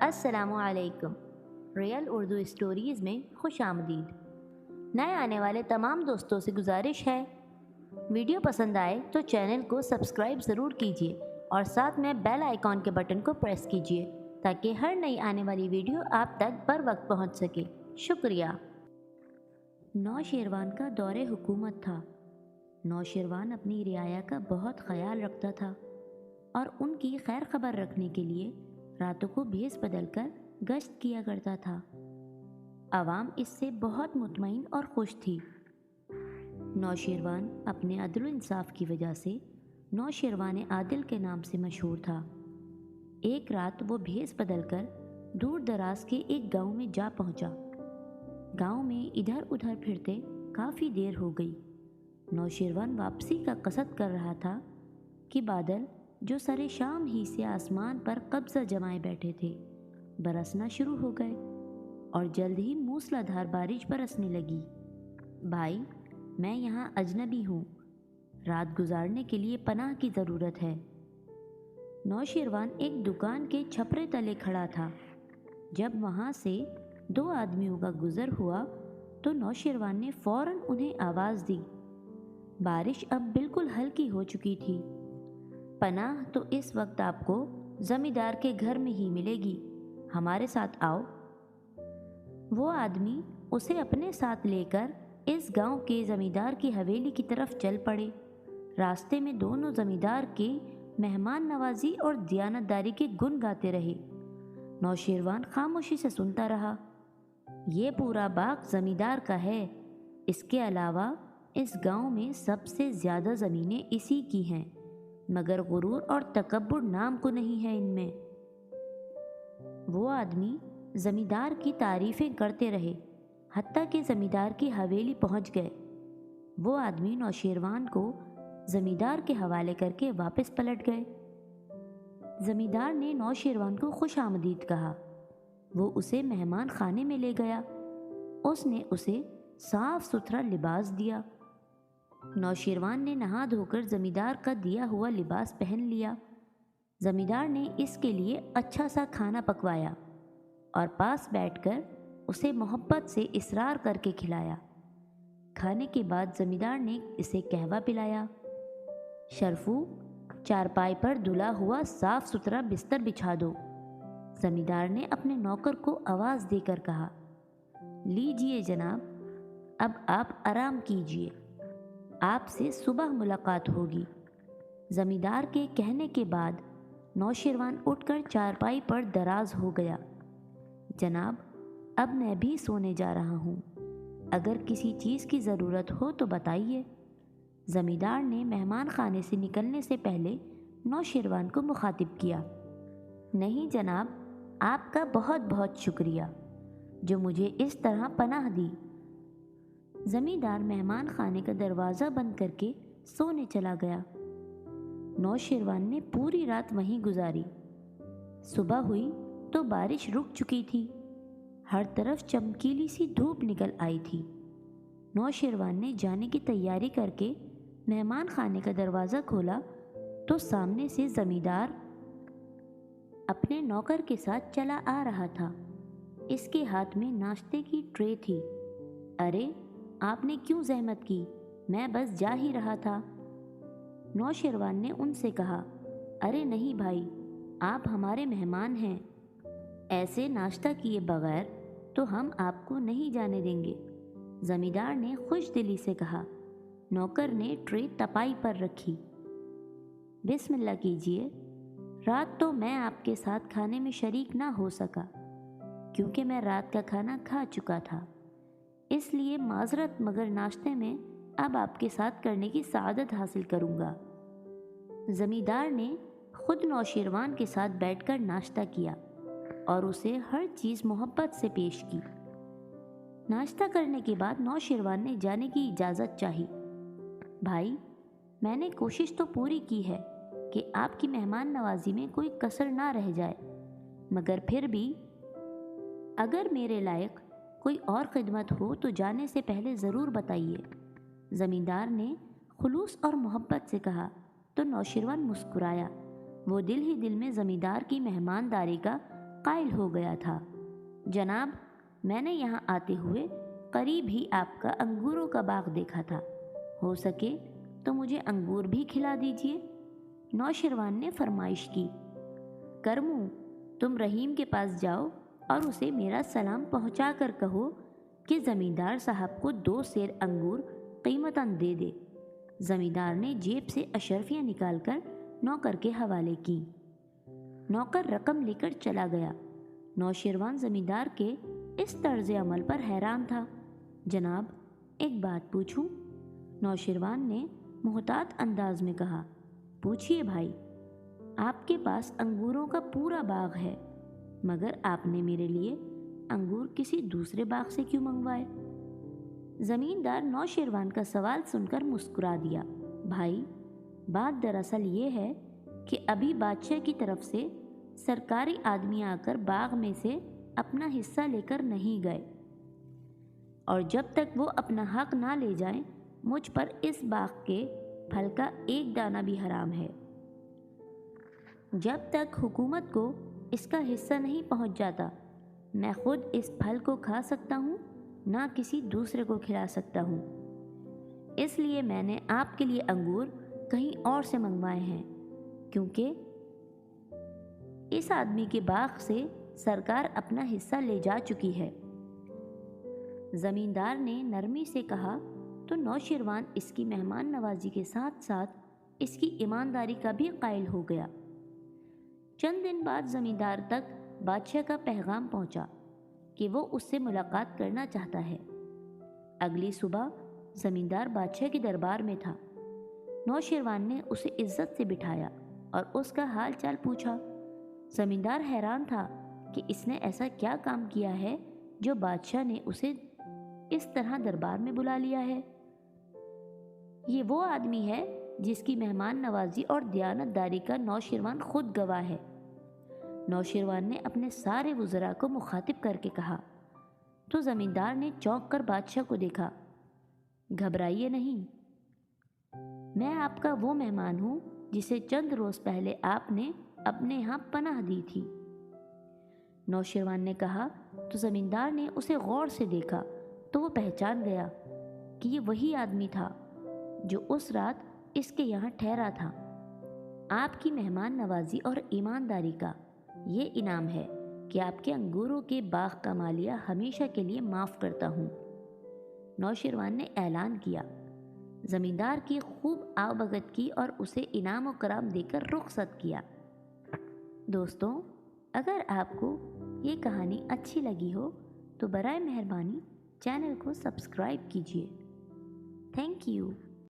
السلام علیکم۔ Real Urdu stories میں خوش آمدید۔ نئے آنے والے تمام دوستوں سے گزارش ہے، ویڈیو پسند آئے تو چینل کو سبسکرائب ضرور کیجیے اور ساتھ میں بیل آئیکن کے بٹن کو پریس کیجیے تاکہ ہر نئی آنے والی ویڈیو آپ تک بر وقت پہنچ سکے۔ شکریہ۔ نوشیروان کا دور حکومت تھا۔ نوشیروان اپنی رعایا کا بہت خیال رکھتا تھا اور ان کی خیر خبر رکھنے کے لیے راتوں کو بھیس بدل کر گشت کیا کرتا تھا۔ عوام اس سے بہت مطمئن اور خوش تھی۔ نوشیروان اپنے عدل و انصاف کی وجہ سے نوشیروان عادل کے نام سے مشہور تھا۔ ایک رات وہ بھیس بدل کر دور دراز کے ایک گاؤں میں جا پہنچا۔ گاؤں میں ادھر ادھر پھرتے کافی دیر ہو گئی۔ نوشیروان واپسی کا قصد کر رہا تھا کہ بادل جو سرے شام ہی سے آسمان پر قبضہ جمائے بیٹھے تھے برسنا شروع ہو گئے اور جلد ہی موسلا دھار بارش برسنے لگی۔ بھائی، میں یہاں اجنبی ہوں، رات گزارنے کے لیے پناہ کی ضرورت ہے۔ نوشیروان ایک دکان کے چھپرے تلے کھڑا تھا۔ جب وہاں سے دو آدمیوں کا گزر ہوا تو نوشیروان نے فوراً انہیں آواز دی۔ بارش اب بالکل ہلکی ہو چکی تھی۔ پناہ تو اس وقت آپ کو زمیندار کے گھر میں ہی ملے گی، ہمارے ساتھ آؤ۔ وہ آدمی اسے اپنے ساتھ لے کر اس گاؤں کے زمیندار کی حویلی کی طرف چل پڑے۔ راستے میں دونوں زمیندار کے مہمان نوازی اور دیانتداری کے گن گاتے رہے۔ نوشیروان خاموشی سے سنتا رہا۔ یہ پورا باغ زمیندار کا ہے، اس کے علاوہ اس گاؤں میں سب سے زیادہ زمینیں اسی کی ہیں، مگر غرور اور تکبر نام کو نہیں ہے ان میں۔ وہ آدمی زمیندار کی تعریفیں کرتے رہے حتیٰ کہ زمیندار کی حویلی پہنچ گئے۔ وہ آدمی نوشیروان کو زمیندار کے حوالے کر کے واپس پلٹ گئے۔ زمیندار نے نوشیروان کو خوش آمدید کہا۔ وہ اسے مہمان خانے میں لے گیا۔ اس نے اسے صاف ستھرا لباس دیا۔ نوشیروان نے نہا دھو کر زمیندار کا دیا ہوا لباس پہن لیا۔ زمیندار نے اس کے لیے اچھا سا کھانا پکوایا اور پاس بیٹھ کر اسے محبت سے اصرار کر کے کھلایا۔ کھانے کے بعد زمیندار نے اسے قہوہ پلایا۔ شرفو، چارپائی پر دھلا ہوا صاف ستھرا بستر بچھا دو۔ زمیندار نے اپنے نوکر کو آواز دے کر کہا، لیجئے جناب، اب آپ آرام کیجئے، آپ سے صبح ملاقات ہوگی۔ زمیندار کے کہنے کے بعد نوشیروان اٹھ کر چارپائی پر دراز ہو گیا۔ جناب، اب میں بھی سونے جا رہا ہوں، اگر کسی چیز کی ضرورت ہو تو بتائیے۔ زمیندار نے مہمان خانے سے نکلنے سے پہلے نوشیروان کو مخاطب کیا۔ نہیں جناب، آپ کا بہت بہت شکریہ جو مجھے اس طرح پناہ دی۔ زمیندار مہمان خانے کا دروازہ بند کر کے سونے چلا گیا۔ نوشیروان نے پوری رات وہیں گزاری۔ صبح ہوئی تو بارش رک چکی تھی۔ ہر طرف چمکیلی سی دھوپ نکل آئی تھی۔ نوشیروان نے جانے کی تیاری کر کے مہمان خانے کا دروازہ کھولا تو سامنے سے زمیندار اپنے نوکر کے ساتھ چلا آ رہا تھا۔ اس کے ہاتھ میں ناشتے کی ٹرے تھی۔ ارے، آپ نے کیوں زحمت کی؟ میں بس جا ہی رہا تھا۔ نوشیروان نے ان سے کہا، ارے نہیں بھائی، آپ ہمارے مہمان ہیں، ایسے ناشتہ کیے بغیر تو ہم آپ کو نہیں جانے دیں گے۔ زمیندار نے خوش دلی سے کہا۔ نوکر نے ٹرے تپائی پر رکھی۔ بسم اللہ کیجئے۔ رات تو میں آپ کے ساتھ کھانے میں شریک نہ ہو سکا کیونکہ میں رات کا کھانا کھا چکا تھا، اس لیے معذرت، مگر ناشتے میں اب آپ کے ساتھ کرنے کی سعادت حاصل کروں گا۔ زمیندار نے خود نوشیروان کے ساتھ بیٹھ کر ناشتہ کیا اور اسے ہر چیز محبت سے پیش کی۔ ناشتہ کرنے کے بعد نوشیروان نے جانے کی اجازت چاہی۔ بھائی، میں نے کوشش تو پوری کی ہے کہ آپ کی مہمان نوازی میں کوئی کسر نہ رہ جائے، مگر پھر بھی اگر میرے لائق کوئی اور خدمت ہو تو جانے سے پہلے ضرور بتائیے۔ زمیندار نے خلوص اور محبت سے کہا تو نوشیروان مسکرایا۔ وہ دل ہی دل میں زمیندار کی مہمانداری کا قائل ہو گیا تھا، جناب میں نے یہاں آتے ہوئے قریب ہی آپ کا انگوروں کا باغ دیکھا تھا، ہو سکے تو مجھے انگور بھی کھلا دیجیے۔ نوشیروان نے فرمائش کی۔ کرمو، تم رحیم کے پاس جاؤ اور اسے میرا سلام پہنچا کر کہو کہ زمیندار صاحب کو 2 سیر انگور قیمتاً دے دے۔ زمیندار نے جیب سے اشرفیاں نکال کر نوکر کے حوالے کی۔ نوکر رقم لے کر چلا گیا۔ نوشیروان زمیندار کے اس طرز عمل پر حیران تھا۔ جناب ایک بات پوچھوں؟ نوشیروان نے محتاط انداز میں کہا۔ پوچھئے بھائی۔ آپ کے پاس انگوروں کا پورا باغ ہے، مگر آپ نے میرے لیے انگور کسی دوسرے باغ سے کیوں منگوائے؟ زمیندار نوشیروان کا سوال سن کر مسکرا دیا۔ بھائی، بات دراصل یہ ہے کہ ابھی بادشاہ کی طرف سے سرکاری آدمی آ کر باغ میں سے اپنا حصہ لے کر نہیں گئے، اور جب تک وہ اپنا حق نہ لے جائیں مجھ پر اس باغ کے پھل کا ایک دانہ بھی حرام ہے۔ جب تک حکومت کو اس کا حصہ نہیں پہنچ جاتا میں خود اس پھل کو کھا سکتا ہوں، نہ کسی دوسرے کو کھلا سکتا ہوں۔ اس لیے میں نے آپ کے لیے انگور کہیں اور سے منگوائے ہیں، کیونکہ اس آدمی کے باغ سے سرکار اپنا حصہ لے جا چکی ہے۔ زمیندار نے نرمی سے کہا تو نوشیروان اس کی مہمان نوازی کے ساتھ ساتھ اس کی ایمانداری کا بھی قائل ہو گیا۔ چند دن بعد زمیندار تک بادشاہ کا پیغام پہنچا کہ وہ اس سے ملاقات کرنا چاہتا ہے۔ اگلی صبح زمیندار بادشاہ کے دربار میں تھا۔ نوشیروان نے اسے عزت سے بٹھایا اور اس کا حال چال پوچھا۔ زمیندار حیران تھا کہ اس نے ایسا کیا کام کیا ہے جو بادشاہ نے اسے اس طرح دربار میں بلا لیا ہے۔ یہ وہ آدمی ہے جس کی مہمان نوازی اور دیانت داری کا نوشیروان خود گواہ ہے۔ نوشیروان نے اپنے سارے وزراء کو مخاطب کر کے کہا تو زمیندار نے چونک کر بادشاہ کو دیکھا۔ گھبرائیے نہیں، میں آپ کا وہ مہمان ہوں جسے چند روز پہلے آپ نے اپنے ہاں پناہ دی تھی۔ نوشیروان نے کہا تو زمیندار نے اسے غور سے دیکھا تو وہ پہچان گیا کہ یہ وہی آدمی تھا جو اس رات اس کے یہاں ٹھہرا تھا۔ آپ کی مہمان نوازی اور ایمانداری کا یہ انعام ہے کہ آپ کے انگوروں کے باغ کا مالیہ ہمیشہ کے لیے معاف کرتا ہوں۔ نوشیروان نے اعلان کیا۔ زمیندار کی خوب آوبھگت کی اور اسے انعام و کرام دے کر رخصت کیا۔ دوستوں، اگر آپ کو یہ کہانی اچھی لگی ہو تو برائے مہربانی چینل کو سبسکرائب کیجیے۔ Thank you.